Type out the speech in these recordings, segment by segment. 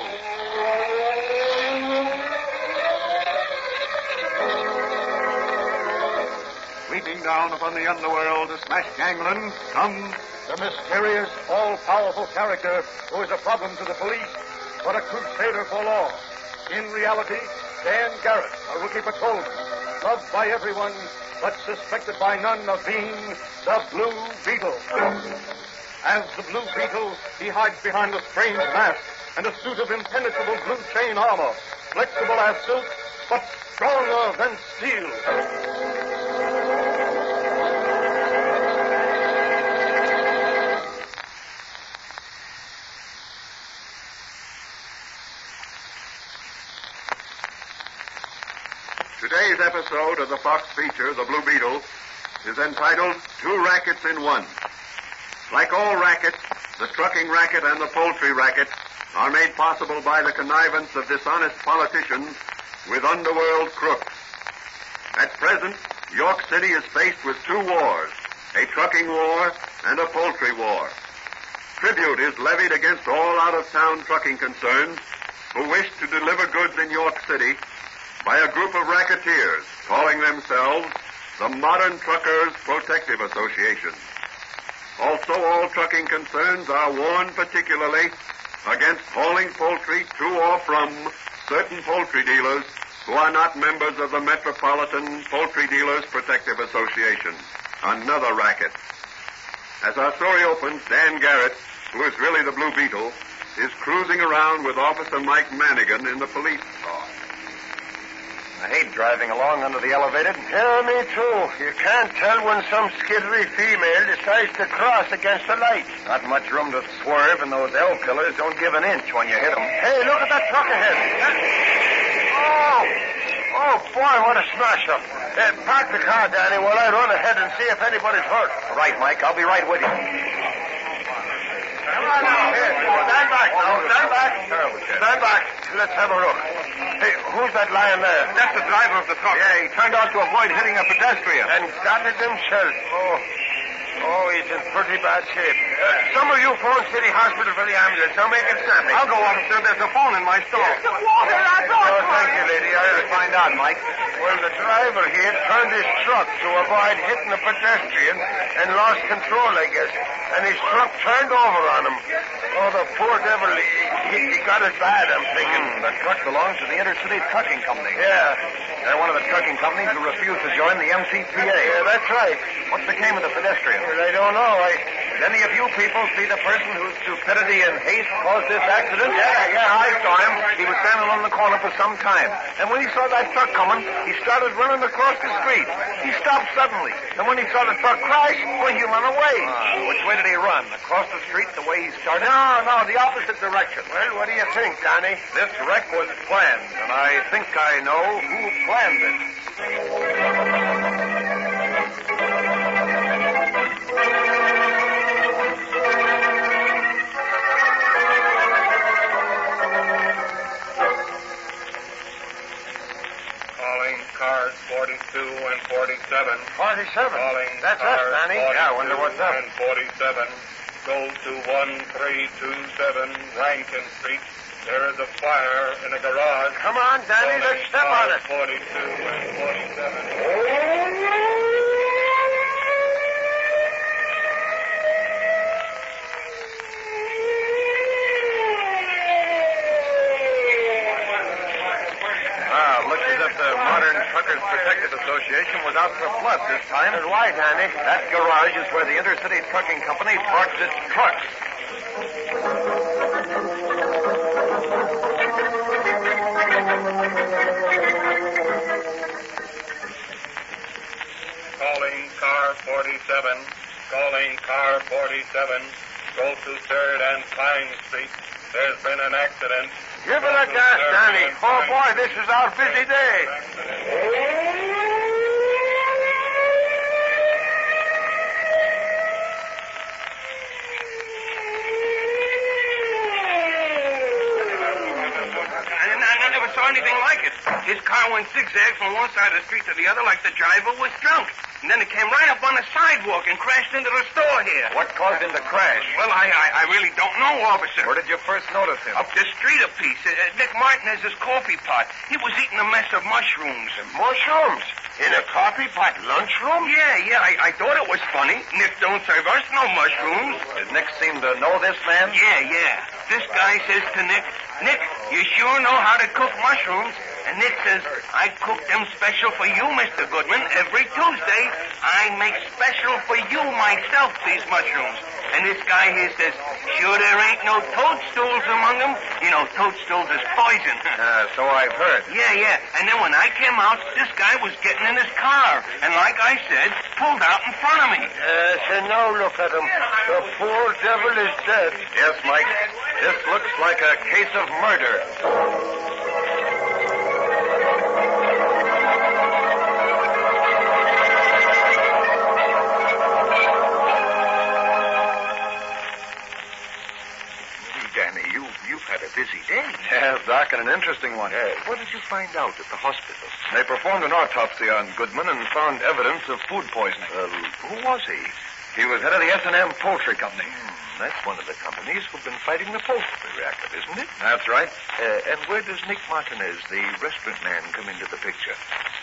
Beetle. Sweeping down upon the underworld to smash gangland comes the mysterious, all-powerful character who is a problem to the police, but a crusader for law. In reality, Dan Garrett, a rookie patrolman, loved by everyone, but suspected by none of being the Blue Beetle. As the Blue Beetle, he hides behind a strange mask and a suit of impenetrable blue chain armor, flexible as silk, but stronger than steel. Today's episode of the Fox feature, The Blue Beetle, is entitled Two Rackets in One. Like all rackets, the trucking racket and the poultry racket are made possible by the connivance of dishonest politicians with underworld crooks. At present, York City is faced with two wars, a trucking war and a poultry war. Tribute is levied against all out-of-town trucking concerns who wish to deliver goods in York City by a group of racketeers calling themselves the Modern Truckers Protective Association. Also, all trucking concerns are warned particularly against hauling poultry to or from certain poultry dealers who are not members of the Metropolitan Poultry Dealers Protective Association, another racket. As our story opens, Dan Garrett, who is really the Blue Beetle, is cruising around with Officer Mike Manigan in the police car. I hate driving along under the elevated. Yeah, me too. You can't tell when some skittery female decides to cross against the light. Not much room to swerve, and those L-killers don't give an inch when you hit them. Hey, look at that truck ahead. Oh, boy, what a smash-up. Park the car, Danny, while I run ahead and see if anybody's hurt. Right, Mike. I'll be right with you. Come on now. Here, stand back now. Stand back. Stand back. Let's have a look. Hey, who's that lying there? That's the driver of the truck. Yeah, he turned out to avoid hitting a pedestrian. And got it himself. Oh, he's in pretty bad shape. Some of you phone City Hospital for the ambulance. I'll make it snappy. I'll go, officer. There's a phone in my store. The water, oh, thank you, lady. I'll find out, Mike. Well, the driver here turned his truck to avoid hitting a pedestrian and lost control, I guess. And his truck turned over on him. Oh, the poor devil. He got it bad, I'm thinking. The truck belongs to the Intercity Trucking Company. Yeah. They're one of the trucking companies who refused to join the MCPA. Yeah, that's right. What became of the pedestrian? Well, I don't know. Did any of you people see the person whose stupidity and haste caused this accident? Yeah, I saw him. He was standing on the corner for some time. And when he saw that truck coming, he started running across the street. He stopped suddenly. And when he saw the truck crash, well, he ran away. Which way did he run? Across the street the way he started? No, the opposite direction. Well, what do you think, Danny? This wreck was planned, and I think I know who planned it. Calling cars 42 and 47. 47? Calling That's us, cars Danny. 42 Yeah, I wonder what's up. and 47. Go to 1327 Rankin Street. There is a fire in a garage. Come on, Danny, let's step on it. 42 and 47. Looks as if the Modern Truckers Protective Association was out for blood this time. And why, Danny? That garage is where the Intercity Trucking Company parks its trucks. Calling car 47. Calling car 47. Go to 3rd and Pine Street. There's been an accident. Give it a gas, Danny. Oh, boy, this is our busy day. I never saw anything like it. His car went zigzag from one side of the street to the other like the driver was drunk. and then it came right up on the sidewalk and crashed into the store here. What caused him to crash? Well, I really don't know, officer. Where did you first notice him? Up the street a piece. Nick Martinez's coffee pot. He was eating a mess of mushrooms. Mushrooms? In a coffee pot lunchroom? Yeah, I thought it was funny. Nick don't serve us no mushrooms. Did Nick seem to know this man? Yeah. This guy says to Nick, Nick, you sure know how to cook mushrooms? And Nick says, I cook them special for you, Mr. Goodman. Every Tuesday, I make special for you myself, these mushrooms. And this guy here says, sure there ain't no toadstools among them. You know, toadstools is poison. So I've heard. Yeah. And then when I came out, this guy was getting in his car. And like I said, pulled out in front of me. So now look at him. The poor devil is dead. Yes, Mike. This looks like a case of murder. You've had a busy day. Yes, Doc, and an interesting one. What did you find out at the hospital? They performed an autopsy on Goodman and found evidence of food poisoning. Who was he? He was head of the S&M Poultry Company. That's one of the companies who've been fighting the poultry racket, isn't it? That's right. And where does Nick Martinez, the restaurant man, come into the picture?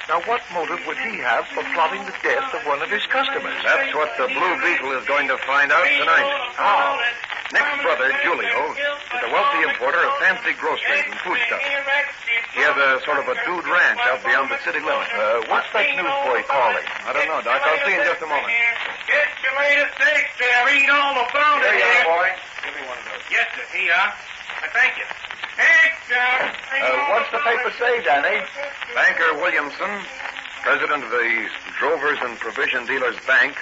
Now, what motive would he have for plotting the death of one of his customers? That's what the Blue Beetle is going to find out tonight. How? Nick's brother, Julio, is a wealthy importer of fancy groceries and foodstuffs. He has a sort of a dude ranch out beyond the city limit. What's that newsboy calling? I don't know, Doc. I'll see in just a moment. Get your latest steaks there. Read all about it. There you are, boy. Give me one of those. Yes, sir. Here you are. Thank you. What's the paper say, Danny? Banker Williamson, president of the Drovers and Provision Dealers Bank,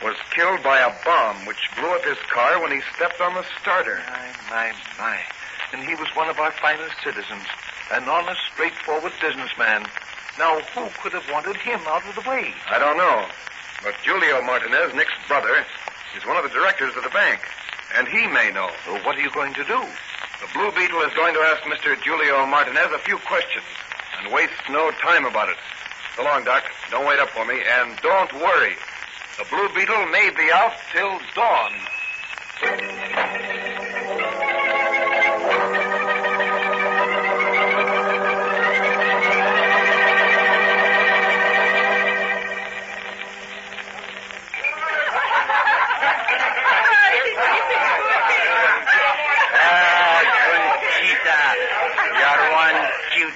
was killed by a bomb which blew up his car when he stepped on the starter. My. And he was one of our finest citizens, an honest, straightforward businessman. Now, who could have wanted him out of the way? I don't know. But Julio Martinez, Nick's brother, is one of the directors of the bank. And he may know. So what are you going to do? The Blue Beetle is going to ask Mr. Julio Martinez a few questions and waste no time about it. So long, Doc. Don't wait up for me. And don't worry. The Blue Beetle may be out till dawn.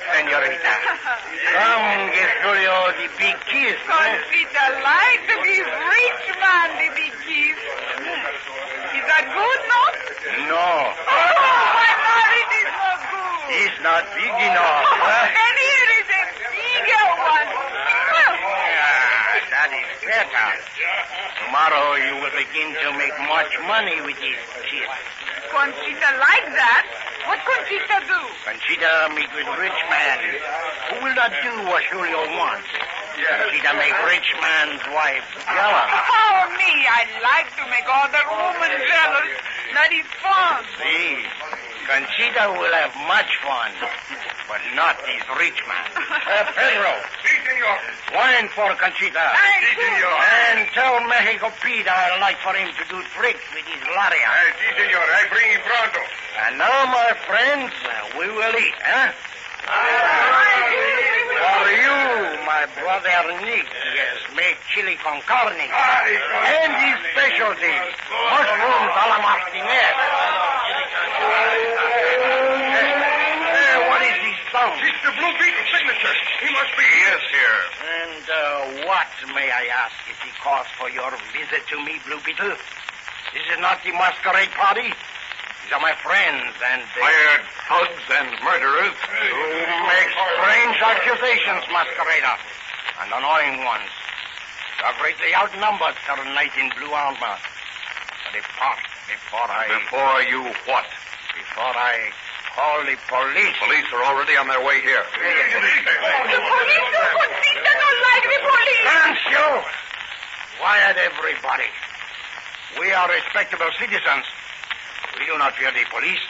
Senorita. Come, give Julio the big kiss. Conchita like to give rich man the big kiss. Is that good, no? No. Oh, my God, it is not good. It's not big enough. And here is a bigger one. That is better. Tomorrow you will begin to make much money with this kiss. Conchita like that? What Conchita do? Conchita meet with rich man who will not do what Julio wants. Conchita make rich man's wife jealous. Oh, me, I like to make other women jealous. That is fun. See, Conchita will have much fun, but not this rich man. Pedro. Si, senor. Wine for Conchita. Thank Si, you. senor. And tell Mexico Pete I'd like for him to do tricks with his laria. Si, senor. I bring him pronto. And now, my friends, we will eat, huh? For you, my brother Nick has made chili con carne. And his specialty, mushrooms a la Martinez. What is this sound? It's the Blue Beetle signature. He must be. He is here. And what, may I ask, is the cause for your visit to me, Blue Beetle? This is not the masquerade party. These are my friends and... Hired thugs and murderers. who make strange accusations, masquerader, and annoying ones. You are greatly outnumbered, Sir Knight in blue armor. Depart before you what? Before I call the police. Police are already on their way here. The police, Conchita don't like the police. Can't you? Quiet, everybody. We are respectable citizens. We do not fear the police.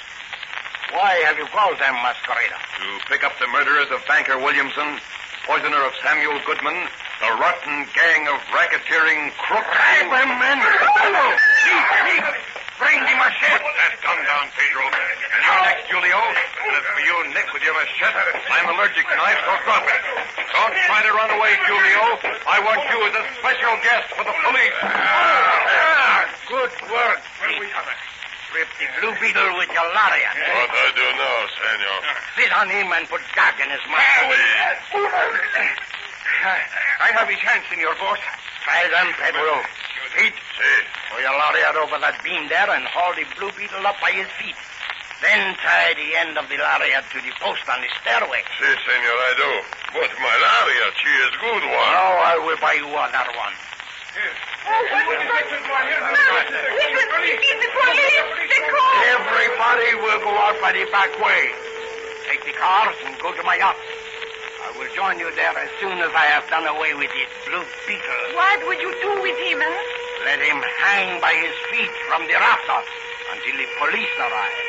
Why have you called them, masquerader? To pick up the murderers of Banker Williamson, poisoner of Samuel Goodman, The rotten gang of racketeering crooks. Drive them, men! Chief! Bring the machete! Put that gun down, Pedro. And you're next, Julio. And as for you, Nick, with your machete, I'm allergic to knives, so drop it. Don't try to run away, Julio. I want you as a special guest for the police. Good work, Chief. Rip the Blue Beetle with your lariat. What I do now, senor? Sit on him and put gag in his mouth. I have his hands, senor boss. Try them, Pedro. Pete, throw your lariat over that beam there and haul the Blue Beetle up by his feet. Then tie the end of the lariat to the post on the stairway. Si, senor, I do. But my lariat, she is good one. Now I will buy you another one. The police! They call! Everybody will go out by the back way. Take the cars and go to my yacht. I will join you there as soon as I have done away with this Blue Beetle. What would you do with him, eh? Let him hang by his feet from the rafters until the police arrive.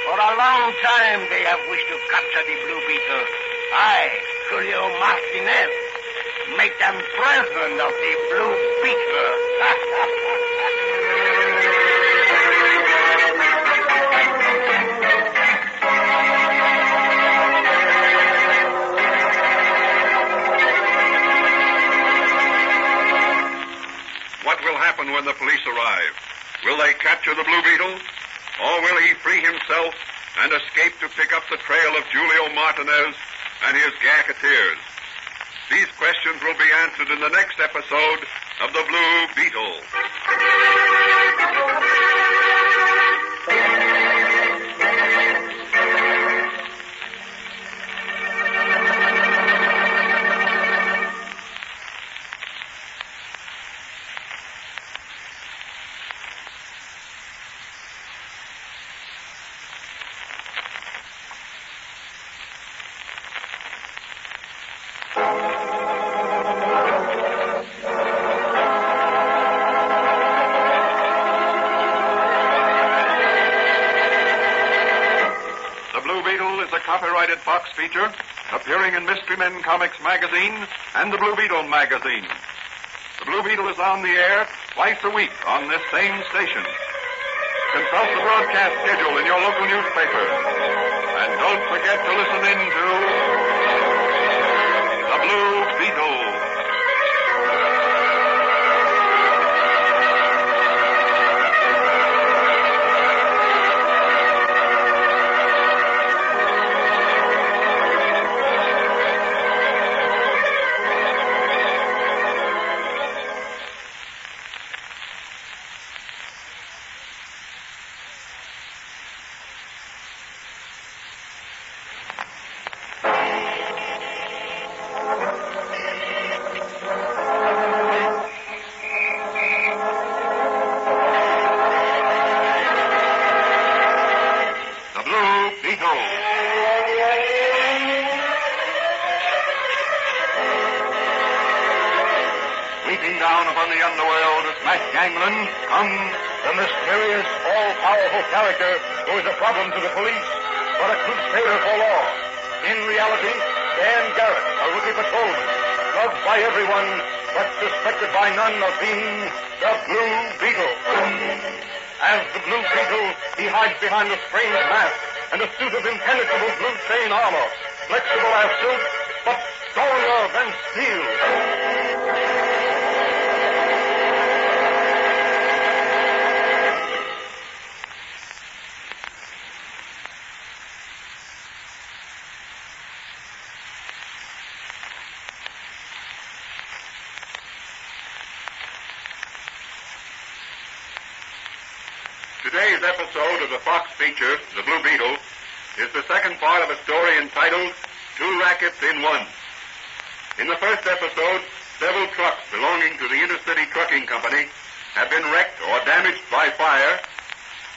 For a long time they have wished to capture the Blue Beetle. I, Julio Martinez, make them president of the Blue Beetle. What will happen when the police arrive? Will they capture the Blue Beetle? Or will he free himself and escape to pick up the trail of Julio Martinez and his gacketeers? These questions will be answered in the next episode of The Blue Beetle. Copyrighted Fox feature appearing in Mystery Men Comics magazine and the Blue Beetle magazine. The Blue Beetle is on the air twice a week on this same station. Consult the broadcast schedule in your local newspaper. And don't forget to listen in to The Blue Beetle. Comes the mysterious, all-powerful character who is a problem to the police, but a crusader for law. In reality, Dan Garrett, a rookie patrolman, loved by everyone, but suspected by none of being the Blue Beetle. As the Blue Beetle, he hides behind a strange mask and a suit of impenetrable blue chain armor, flexible as silk, but stronger than steel. Today's episode of the Fox feature, The Blue Beetle, is the second part of a story entitled Two Rackets in One. In the first episode, several trucks belonging to the Intercity Trucking Company have been wrecked or damaged by fire.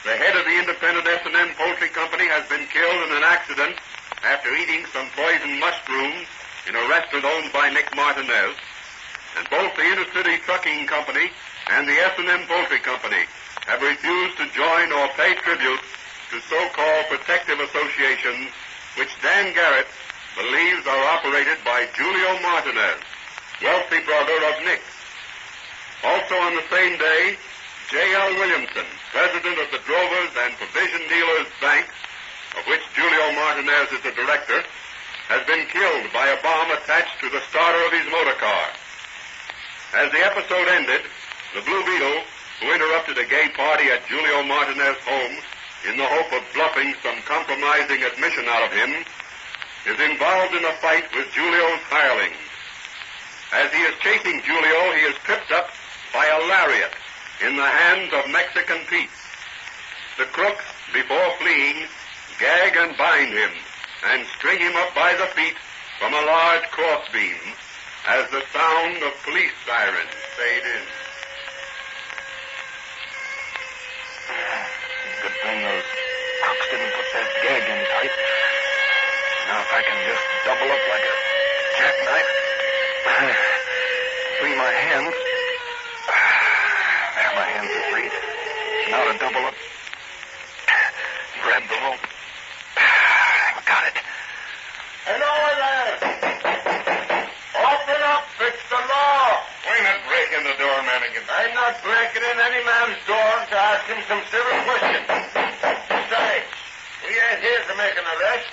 The head of the independent S&M Poultry Company has been killed in an accident after eating some poisoned mushrooms in a restaurant owned by Nick Martinez. And both the Intercity Trucking Company and the S&M Poultry Company have refused to join or pay tribute to so-called protective associations which Dan Garrett believes are operated by Julio Martinez. wealthy brother of Nick. Also on the same day, J.L. Williamson, president of the Drovers and Provision Dealers Bank, of which Julio Martinez is the director, has been killed by a bomb attached to the starter of his motor car. As the episode ended, the Blue Beetle, who interrupted a gay party at Julio Martinez's home in the hope of bluffing some compromising admission out of him, is involved in a fight with Julio's hirelings. As he is chasing Julio, he is tripped up by a lariat in the hands of Mexican Pete. The crooks, before fleeing, gag and bind him and string him up by the feet from a large crossbeam as the sound of police sirens fade in. Good thing those crooks didn't put that gag in tight. Now if I can just double up like a jackknife, free my hands. There, my hands are free. Now to double up. Grab the rope. Got it. Hello there. Open up. It's the law. Why not break in the door, Mannigan? I'm not breaking in any man's door to ask him some civil questions. Besides, we ain't here to make an arrest.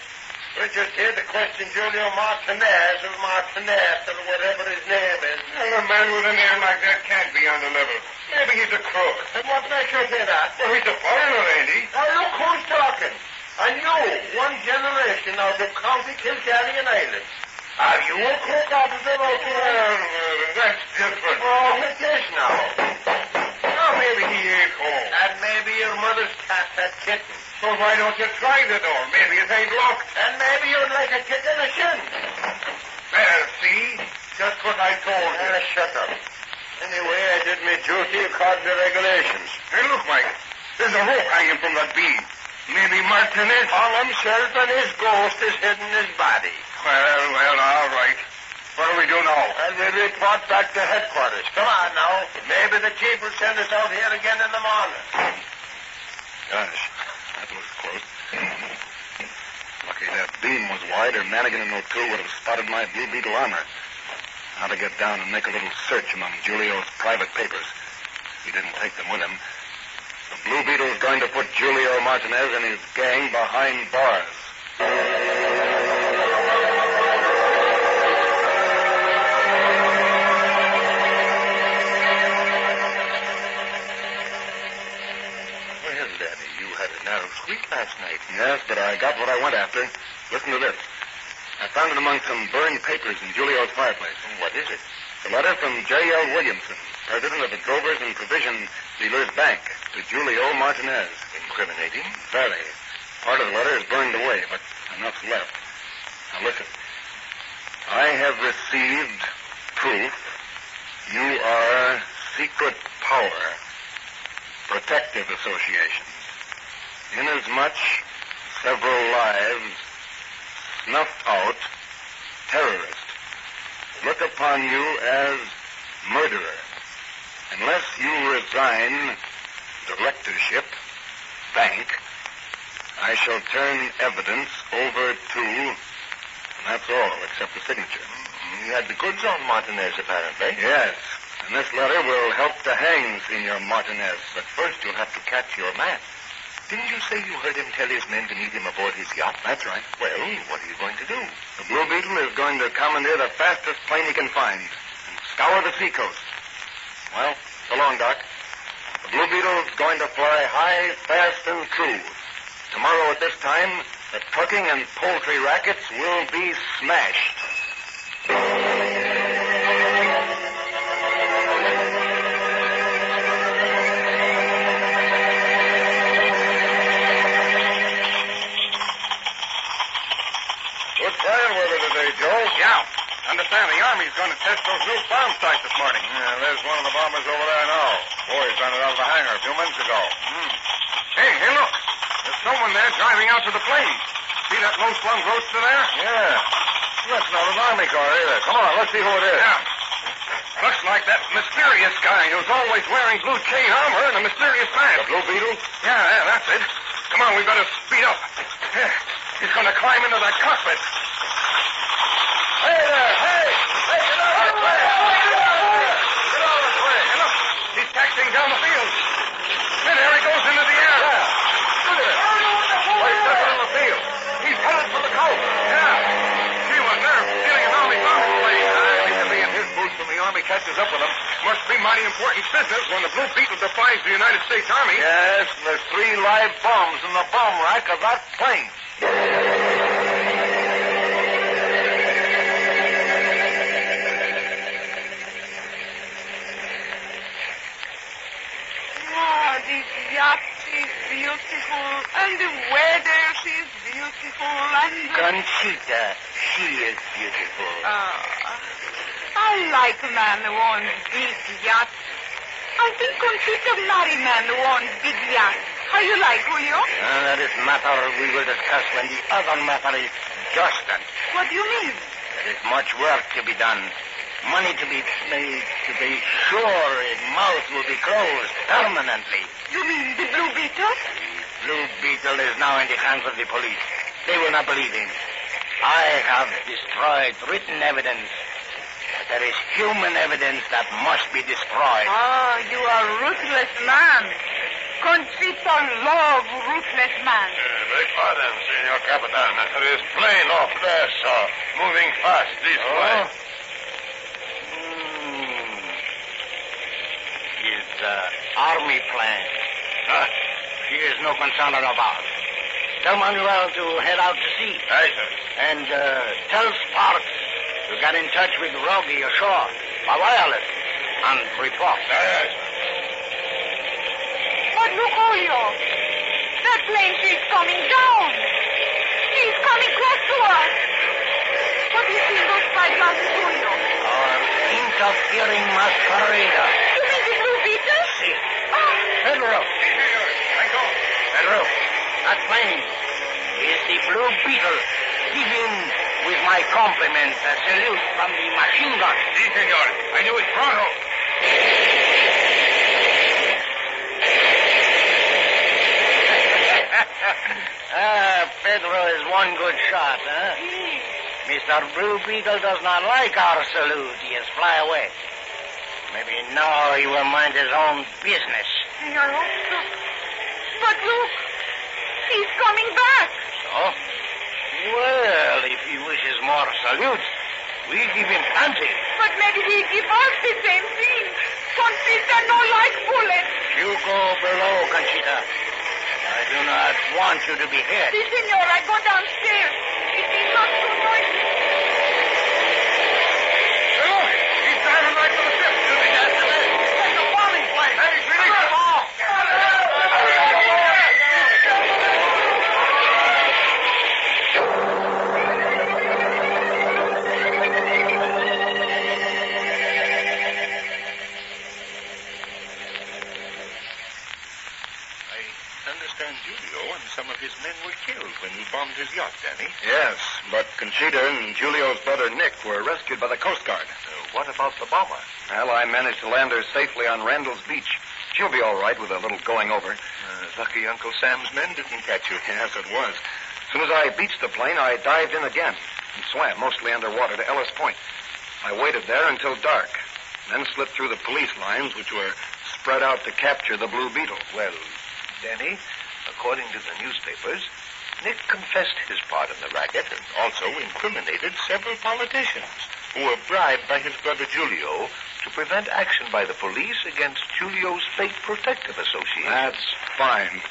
We're just here to question Julio Martinez or Martinez or whatever his name is. Well, a man with a name like that can't be on the level. Maybe he's a crook. And what makes you say that? Well, he's a foreigner, ain't he? Now look who's talking. A new one generation out of County Kilkenny and Ireland. Are you a crook officer or Well, that's different. Oh, it is now. Well, maybe he ain't home. And maybe your mother's cat had kittens. So why don't you try the door? Maybe it ain't locked. And maybe you'd like a kick in the shin. There, see? Just what I told you. Shut up. Anyway, I did my duty according to regulations. Hey, look, Mike. There's a rope hanging from that beam. Maybe Martinez... Hung himself and his ghost is hidden his body. Well, all right. What do we do now? And we'll report back to headquarters. Come on now. Maybe the chief will send us out here again in the morning. Gosh, that was close. Lucky that beam was wide, or Mannigan and O'Toole would have spotted my Blue Beetle armor. Now to get down and make a little search among Julio's private papers. He didn't take them with him. The Blue Beetle's going to put Julio Martinez and his gang behind bars. Well, Danny, you had a narrow squeak last night. Yes, but I got what I went after. Listen to this. I found it among some burned papers in Julio's fireplace. What is it? It's a letter from J.L. Williamson, president of the Drovers and Provision Dealers Bank, to Julio Martinez. Incriminating? Very. Part of the letter is burned away, but enough's left. Now listen. I have received proof you are secret power protective associations, inasmuch several lives snuffed out terrorist look upon you as murderer. Unless you resign directorship, bank, I shall turn evidence over to, and that's all except the signature. You had the goods on Martinez, apparently. Yes, and this letter will help to hang Senor Martinez. But first you'll have to catch your man. Didn't you say you heard him tell his men to meet him aboard his yacht? That's right. Well, what are you going to do? The Blue Beetle is going to commandeer the fastest plane he can find and scour the seacoast. Well, so long, Doc. The Blue Beetle's going to fly high, fast, and true. Tomorrow at this time, the trucking and poultry rackets will be smashed. Good flying weather today, Joe. Yeah. Understand, the Army's going to test those new bomb sights this morning. Yeah, there's one of the bombers over there now. Boys ran it out of the hangar a few minutes ago. Hey, look. There's someone there driving out to the plane. See that low-slung roadster there? Yeah. That's not an Army car either. Come on, let's see who it is. Yeah. Looks like that mysterious guy who's always wearing blue chain armor and a mysterious mask. The Blue Beetle? Yeah, that's it. Come on, we better speed up. Yeah, he's going to climb into that cockpit. Hey there! Hey! Hey, get out of the way! catches up with them. Must be mighty important business when the Blue Beetle defies the United States Army. Yes, there's 3 live bombs in the bomb rack of that plane. This yacht is beautiful, and the weather is beautiful, and... Conchita, she is beautiful. I like a man who owns big yachts. I think Conchita marry man who owns big yachts. How you like, Julio? That is matter we will discuss when the other matter is just done. What do you mean? There is much work to be done. Money to be made to be sure his mouth will be closed permanently. You mean the Blue Beetle? The Blue Beetle is now in the hands of the police. They will not believe him. I have destroyed written evidence. But there is human evidence that must be destroyed. You are a ruthless man. Conchita love ruthless man. Beg pardon, Senor Capitan. There is plane off there, sir. Moving fast this way. It's army plane. She is no concern about. Tell Manuel to head out to sea. Aye, sir. And tell Sparks to get in touch with Rogie ashore by wireless and report. Aye, sir. But look, Julio. That plane, she's coming down. She's coming close to us. What do you see in those spyglasses, Julio? Our interfering masquerader. You mean the Blue Beetle? See. Oh. Pedro. Pedro, that plane is the Blue Beetle. Give in with my compliments a salute from the machine gun. Si, senor. I knew it pronto. Pedro is one good shot, huh? Mr. Blue Beetle does not like our salute. He has fly away. Maybe now he will mind his own business. I hope so. But look, he's coming back. So? Well, if he wishes more salutes, we give him plenty. But maybe he give us the same thing. Conchita no like bullets. You go below, Conchita. I do not want you to be hit. Si, senor, I go downstairs. It is not too noisy. Look, he's driving right to the ship. It's a bombing plane. Hey, release the ball. I understand Julio and some of his men were killed when you bombed his yacht, Danny. Yes, but Conchita and Julio's brother Nick were rescued by the Coast Guard. What about the bomber? Well, I managed to land her safely on Randall's Beach. She'll be all right with a little going over. Lucky Uncle Sam's men didn't catch you. Yes, it was. As soon as I beached the plane, I dived in again and swam mostly underwater to Ellis Point. I waited there until dark, then slipped through the police lines, which were spread out to capture the Blue Beetle. Well, Danny, according to the newspapers, Nick confessed his part in the racket and also incriminated several politicians who were bribed by his brother Julio to prevent action by the police against Julio's fake protective association. That's fine.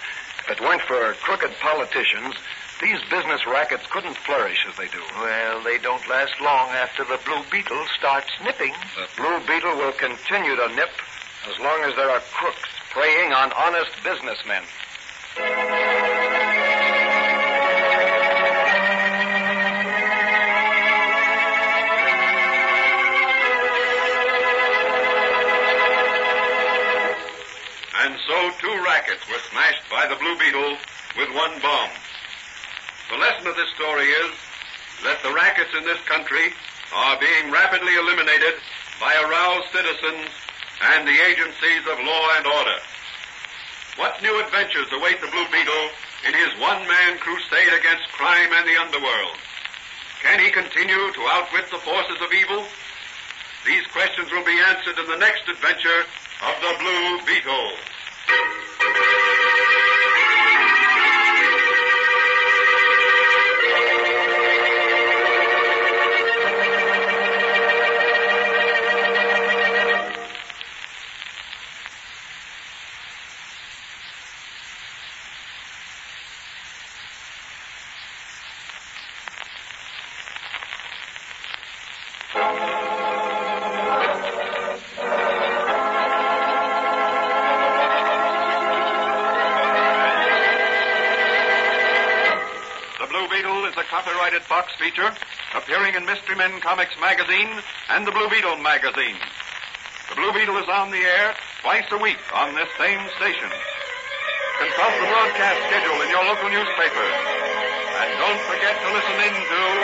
If it weren't for crooked politicians, these business rackets couldn't flourish as they do. Well, they don't last long after the Blue Beetle starts nipping. The Blue Beetle will continue to nip as long as there are crooks preying on honest businessmen. And so 2 rackets were smashed by the Blue Beetle with 1 bomb. The lesson of this story is that the rackets in this country are being rapidly eliminated by aroused citizens and the agencies of law and order. What new adventures await the Blue Beetle in his one-man crusade against crime and the underworld? Can he continue to outwit the forces of evil? These questions will be answered in the next adventure of the Blue Beetle. two-sided Fox feature appearing in Mystery Men Comics magazine and the Blue Beetle magazine. The Blue Beetle is on the air twice a week on this same station. Consult the broadcast schedule in your local newspaper. And don't forget to listen in to